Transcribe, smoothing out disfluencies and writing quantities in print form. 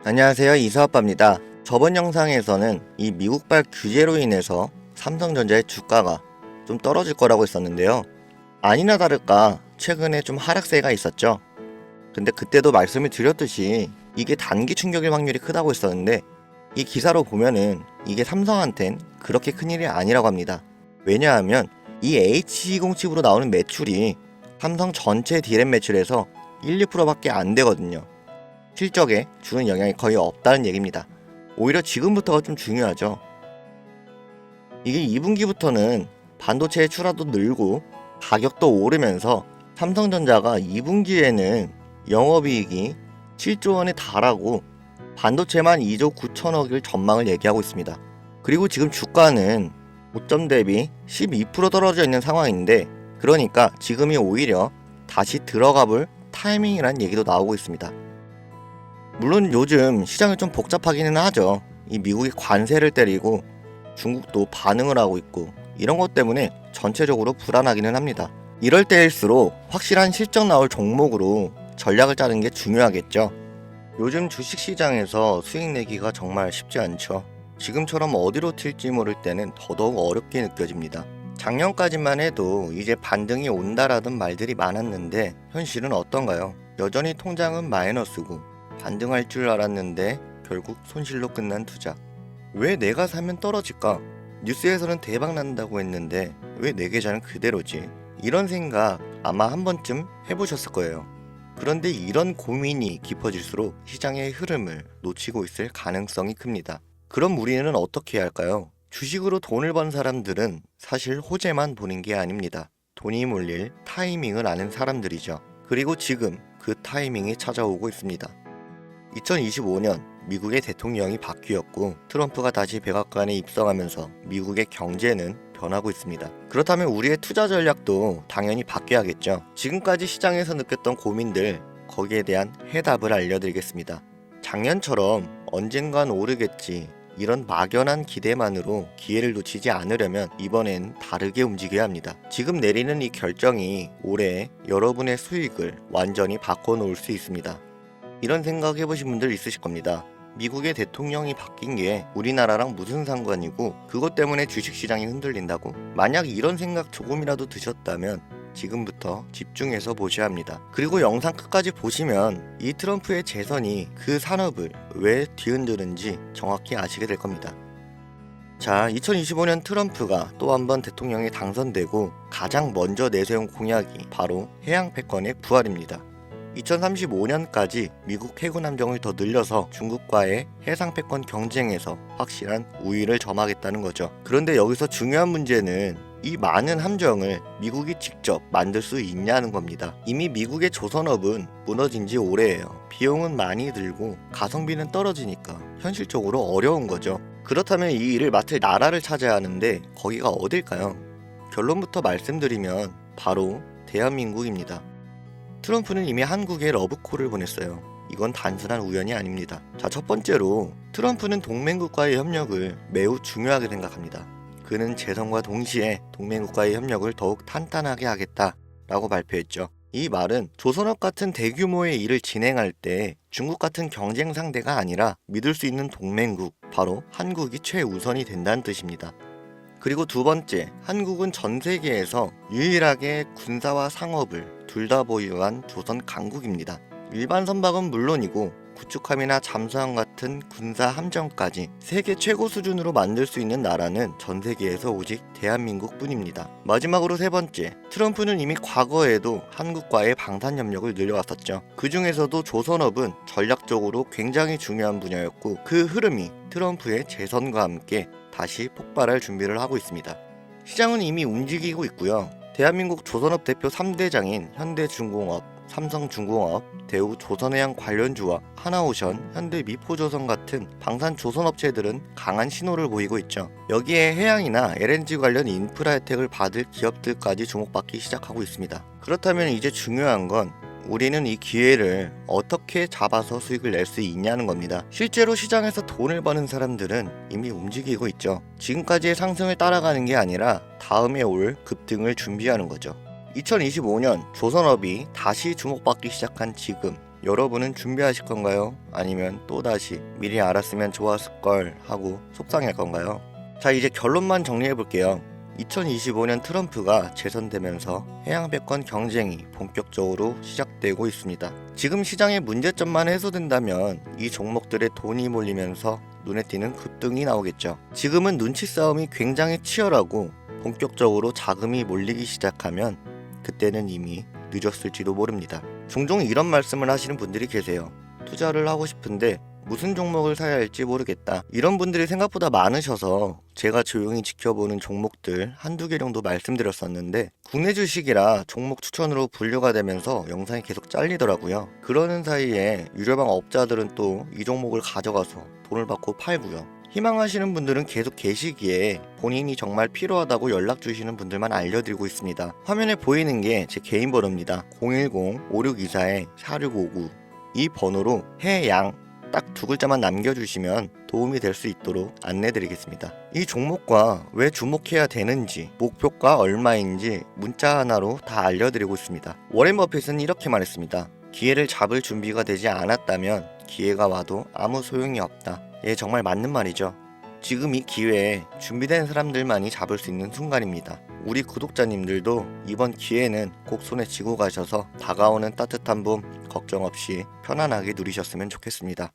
안녕하세요, 이사아빠입니다. 저번 영상에서는 이 미국발 규제로 인해서 삼성전자의 주가가 좀 떨어질 거라고 했었는데요. 아니나 다를까 최근에 좀 하락세가 있었죠. 근데 그때도 말씀을 드렸듯이 이게 단기 충격일 확률이 크다고 했었는데, 이 기사로 보면은 이게 삼성한텐 그렇게 큰일이 아니라고 합니다. 왜냐하면 이 H20칩으로 나오는 매출이 삼성 전체 D램 매출에서 1, 2%밖에 안 되거든요. 실적에 주는 영향이 거의 없다는 얘기입니다. 오히려 지금부터가 좀 중요하죠. 이게 2분기부터는 반도체의 출하도 늘고 가격도 오르면서 삼성전자가 2분기에는 영업이익이 7조 원에 달하고 반도체만 2조 9천억일 전망을 얘기하고 있습니다. 그리고 지금 주가는 고점 대비 12% 떨어져 있는 상황인데, 그러니까 지금이 오히려 다시 들어가 볼 타이밍이란 얘기도 나오고 있습니다. 물론 요즘 시장이 좀 복잡하기는 하죠. 이 미국이 관세를 때리고 중국도 반응을 하고 있고, 이런 것 때문에 전체적으로 불안하기는 합니다. 이럴 때일수록 확실한 실적 나올 종목으로 전략을 짜는 게 중요하겠죠. 요즘 주식시장에서 수익 내기가 정말 쉽지 않죠. 지금처럼 어디로 튈지 모를 때는 더더욱 어렵게 느껴집니다. 작년까지만 해도 이제 반등이 온다라던 말들이 많았는데, 현실은 어떤가요? 여전히 통장은 마이너스고 반등할 줄 알았는데 결국 손실로 끝난 투자. 왜 내가 사면 떨어질까? 뉴스에서는 대박 난다고 했는데 왜 내 계좌는 그대로지? 이런 생각 아마 한 번쯤 해보셨을 거예요. 그런데 이런 고민이 깊어질수록 시장의 흐름을 놓치고 있을 가능성이 큽니다. 그럼 우리는 어떻게 해야 할까요? 주식으로 돈을 번 사람들은 사실 호재만 보는 게 아닙니다. 돈이 몰릴 타이밍을 아는 사람들이죠. 그리고 지금 그 타이밍이 찾아오고 있습니다. 2025년 미국의 대통령이 바뀌었고, 트럼프가 다시 백악관에 입성하면서 미국의 경제는 변하고 있습니다. 그렇다면 우리의 투자 전략도 당연히 바뀌어야겠죠. 지금까지 시장에서 느꼈던 고민들, 거기에 대한 해답을 알려드리겠습니다. 작년처럼 언젠간 오르겠지, 이런 막연한 기대만으로 기회를 놓치지 않으려면 이번엔 다르게 움직여야 합니다. 지금 내리는 이 결정이 올해 여러분의 수익을 완전히 바꿔놓을 수 있습니다. 이런 생각 해보신 분들 있으실 겁니다. 미국의 대통령이 바뀐 게 우리나라랑 무슨 상관이고 그것 때문에 주식시장이 흔들린다고. 만약 이런 생각 조금이라도 드셨다면 지금부터 집중해서 보셔야 합니다. 그리고 영상 끝까지 보시면 이 트럼프의 재선이 그 산업을 왜 뒤흔드는지 정확히 아시게 될 겁니다. 자, 2025년 트럼프가 또 한 번 대통령에 당선되고 가장 먼저 내세운 공약이 바로 해양 패권의 부활입니다. 2035년까지 미국 해군 함정을 더 늘려서 중국과의 해상 패권 경쟁에서 확실한 우위를 점하겠다는 거죠. 그런데 여기서 중요한 문제는 이 많은 함정을 미국이 직접 만들 수 있냐는 겁니다. 이미 미국의 조선업은 무너진 지 오래예요. 비용은 많이 들고 가성비는 떨어지니까 현실적으로 어려운 거죠. 그렇다면 이 일을 맡을 나라를 찾아야 하는데 거기가 어딜까요? 결론부터 말씀드리면 바로 대한민국입니다. 트럼프는 이미 한국에 러브콜을 보냈어요. 이건 단순한 우연이 아닙니다. 자, 첫 번째로 트럼프는 동맹국과의 협력을 매우 중요하게 생각합니다. 그는 재선과 동시에 동맹국과의 협력을 더욱 탄탄하게 하겠다라고 발표했죠. 이 말은 조선업 같은 대규모의 일을 진행할 때 중국 같은 경쟁 상대가 아니라 믿을 수 있는 동맹국, 바로 한국이 최우선이 된다는 뜻입니다. 그리고 두 번째, 한국은 전 세계에서 유일하게 군사와 상업을 둘 다 보유한 조선 강국입니다. 일반 선박은 물론이고 구축함이나 잠수함 같은 군사 함정까지 세계 최고 수준으로 만들 수 있는 나라는 전 세계에서 오직 대한민국뿐입니다. 마지막으로 세 번째, 트럼프는 이미 과거에도 한국과의 방산협력을 늘려왔었죠. 그 중에서도 조선업은 전략적으로 굉장히 중요한 분야였고, 그 흐름이 트럼프의 재선과 함께 다시 폭발할 준비를 하고 있습니다. 시장은 이미 움직이고 있고요. 대한민국 조선업 대표 3대장인 현대중공업, 삼성중공업, 대우조선해양 관련주와 하나오션, 현대미포조선 같은 방산 조선업체들은 강한 신호를 보이고 있죠. 여기에 해양이나 LNG 관련 인프라 혜택을 받을 기업들까지 주목받기 시작하고 있습니다. 그렇다면 이제 중요한 건 우리는 이 기회를 어떻게 잡아서 수익을 낼 수 있냐는 겁니다. 실제로 시장에서 돈을 버는 사람들은 이미 움직이고 있죠. 지금까지의 상승을 따라가는 게 아니라 다음에 올 급등을 준비하는 거죠. 2025년 조선업이 다시 주목받기 시작한 지금, 여러분은 준비하실 건가요? 아니면 또다시 미리 알았으면 좋았을 걸 하고 속상할 건가요? 자, 이제 결론만 정리해 볼게요. 2025년 트럼프가 재선되면서 해양배권 경쟁이 본격적으로 시작되고 있습니다. 지금 시장의 문제점만 해소된다면 이 종목들의 돈이 몰리면서 눈에 띄는 급등이 나오겠죠. 지금은 눈치 싸움이 굉장히 치열하고 본격적으로 자금이 몰리기 시작하면 그때는 이미 늦었을지도 모릅니다. 종종 이런 말씀을 하시는 분들이 계세요. 투자를 하고 싶은데 무슨 종목을 사야 할지 모르겠다. 이런 분들이 생각보다 많으셔서 제가 조용히 지켜보는 종목들 한두 개 정도 말씀드렸었는데 국내 주식이라 종목 추천으로 분류가 되면서 영상이 계속 잘리더라고요. 그러는 사이에 유료방 업자들은 또 이 종목을 가져가서 돈을 받고 팔고요. 희망하시는 분들은 계속 계시기에 본인이 정말 필요하다고 연락 주시는 분들만 알려드리고 있습니다. 화면에 보이는 게 제 개인 번호입니다. 010-5624-4659 이 번호로 해양 딱 두 글자만 남겨주시면 도움이 될 수 있도록 안내드리겠습니다. 이 종목과 왜 주목해야 되는지, 목표가 얼마인지 문자 하나로 다 알려드리고 있습니다. 워렌 버핏은 이렇게 말했습니다. 기회를 잡을 준비가 되지 않았다면 기회가 와도 아무 소용이 없다. 예, 정말 맞는 말이죠. 지금 이 기회에 준비된 사람들만이 잡을 수 있는 순간입니다. 우리 구독자님들도 이번 기회는 꼭 손에 쥐고 가셔서 다가오는 따뜻한 봄 걱정 없이 편안하게 누리셨으면 좋겠습니다.